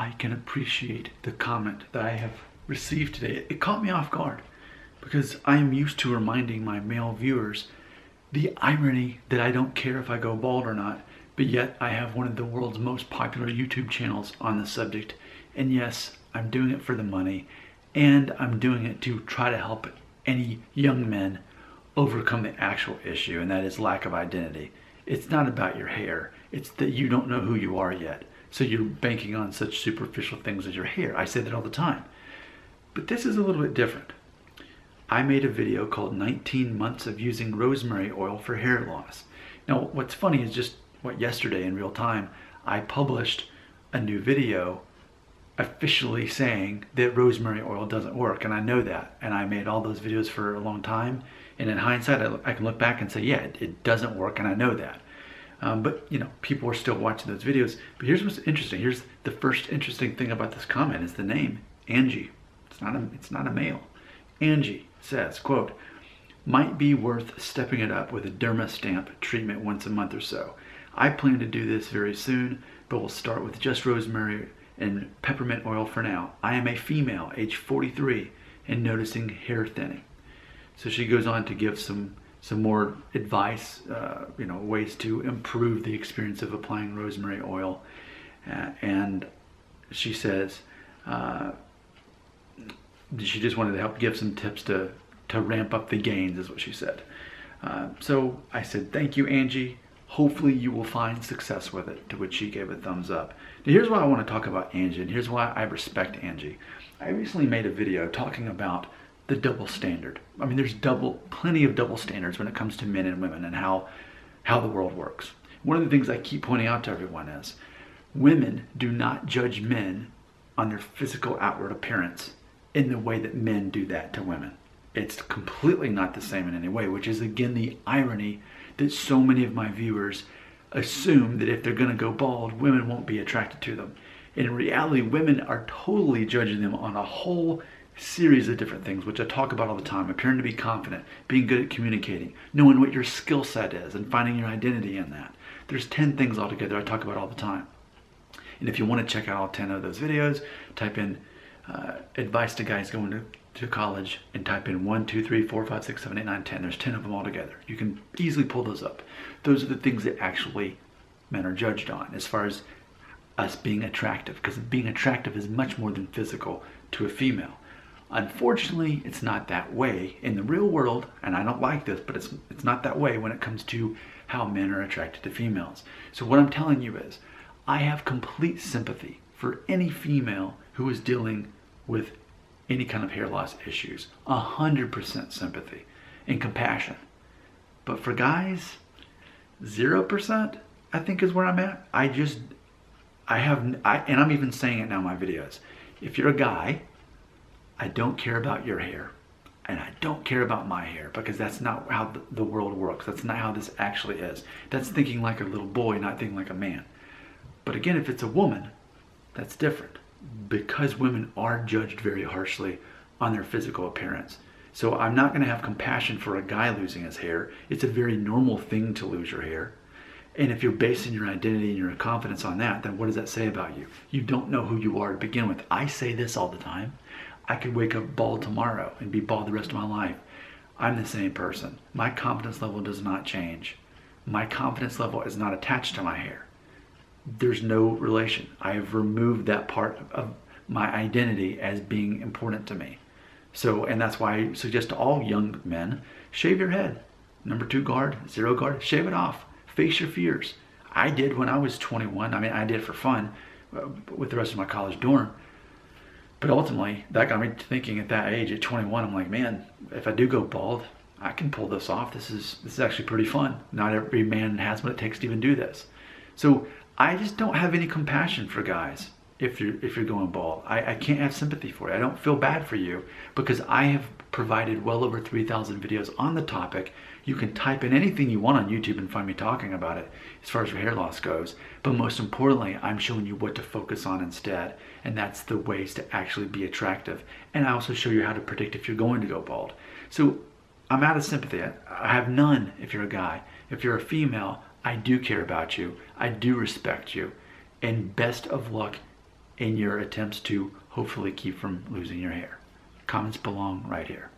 I can appreciate the comment that I have received today. It caught me off guard because I am used to reminding my male viewers the irony that I don't care if I go bald or not, but yet I have one of the world's most popular YouTube channels on the subject. And yes, I'm doing it for the money, and I'm doing it to try to help any young men overcome the actual issue, and that is lack of identity. It's not about your hair. It's that you don't know who you are yet. So you're banking on such superficial things as your hair. I say that all the time. But this is a little bit different. I made a video called 19 months of using rosemary oil for hair loss. Now, what's funny is just yesterday in real time, I published a new video officially saying that rosemary oil doesn't work, and I know that. And I made all those videos for a long time. And in hindsight, I can look back and say, yeah, it doesn't work, and I know that. But you know, people are still watching those videos. But here's what's interesting. Here's the first interesting thing about this comment is the name, Angie. It's not a male. Angie says, quote, might be worth stepping it up with a derma stamp treatment once a month or so. I plan to do this very soon, but we'll start with just rosemary and peppermint oil for now. I am a female, age 43, and noticing hair thinning. So she goes on to give some more advice, ways to improve the experience of applying rosemary oil. And she says she just wanted to help give some tips to ramp up the gains, is what she said. So I said, thank you, Angie. Hopefully you will find success with it, to which she gave a thumbs up. Now here's why I want to talk about Angie, and here's why I respect Angie. I recently made a video talking about the double standard. I mean, there's plenty of double standards when it comes to men and women and how the world works. One of the things I keep pointing out to everyone is women do not judge men on their physical outward appearance in the way that men do that to women. It's completely not the same in any way, which is again the irony that so many of my viewers assume that if they're going to go bald, women won't be attracted to them. In reality, women are totally judging them on a whole series of different things, which I talk about all the time. Appearing to be confident, being good at communicating, knowing what your skill set is, and finding your identity in that. There's 10 things altogether I talk about all the time. And if you want to check out all 10 of those videos, type in advice to guys going to college and type in 1, 2, 3, 4, 5, 6, 7, 8, 9, 10. There's 10 of them all together. You can easily pull those up. Those are the things that actually men are judged on as far as us being attractive, because being attractive is much more than physical to a female. Unfortunately, it's not that way in the real world, and I don't like this, but it's not that way when it comes to how men are attracted to females. So what I'm telling you is, I have complete sympathy for any female who is dealing with any kind of hair loss issues. 100% sympathy and compassion. But for guys, 0% I think is where I'm at. And I'm even saying it now in my videos. If you're a guy, I don't care about your hair, and I don't care about my hair, because that's not how the world works. That's not how this actually is. That's thinking like a little boy, not thinking like a man. But again, if it's a woman, that's different, because women are judged very harshly on their physical appearance. So I'm not going to have compassion for a guy losing his hair. It's a very normal thing to lose your hair. And if you're basing your identity and your confidence on that, then what does that say about you? You don't know who you are to begin with. I say this all the time. I could wake up bald tomorrow and be bald the rest of my life. I'm the same person. My confidence level does not change. My confidence level is not attached to my hair. There's no relation. I have removed that part of my identity as being important to me. So, and that's why I suggest to all young men, shave your head. Number 2 guard, 0 guard, shave it off. Face your fears. I did when I was 21. I mean, I did it for fun with the rest of my college dorm. But ultimately, that got me thinking at that age, at 21, I'm like, man, if I do go bald, I can pull this off. This is actually pretty fun. Not every man has what it takes to even do this. So I just don't have any compassion for guys if you're going bald. I can't have sympathy for you. I don't feel bad for you, because I have provided well over 3,000 videos on the topic. You can type in anything you want on YouTube and find me talking about it as far as your hair loss goes. But most importantly, I'm showing you what to focus on instead. And that's the ways to actually be attractive. And I also show you how to predict if you're going to go bald. So I'm out of sympathy. I have none if you're a guy. If you're a female, I do care about you. I do respect you. And best of luck in your attempts to hopefully keep from losing your hair. Comments belong right here.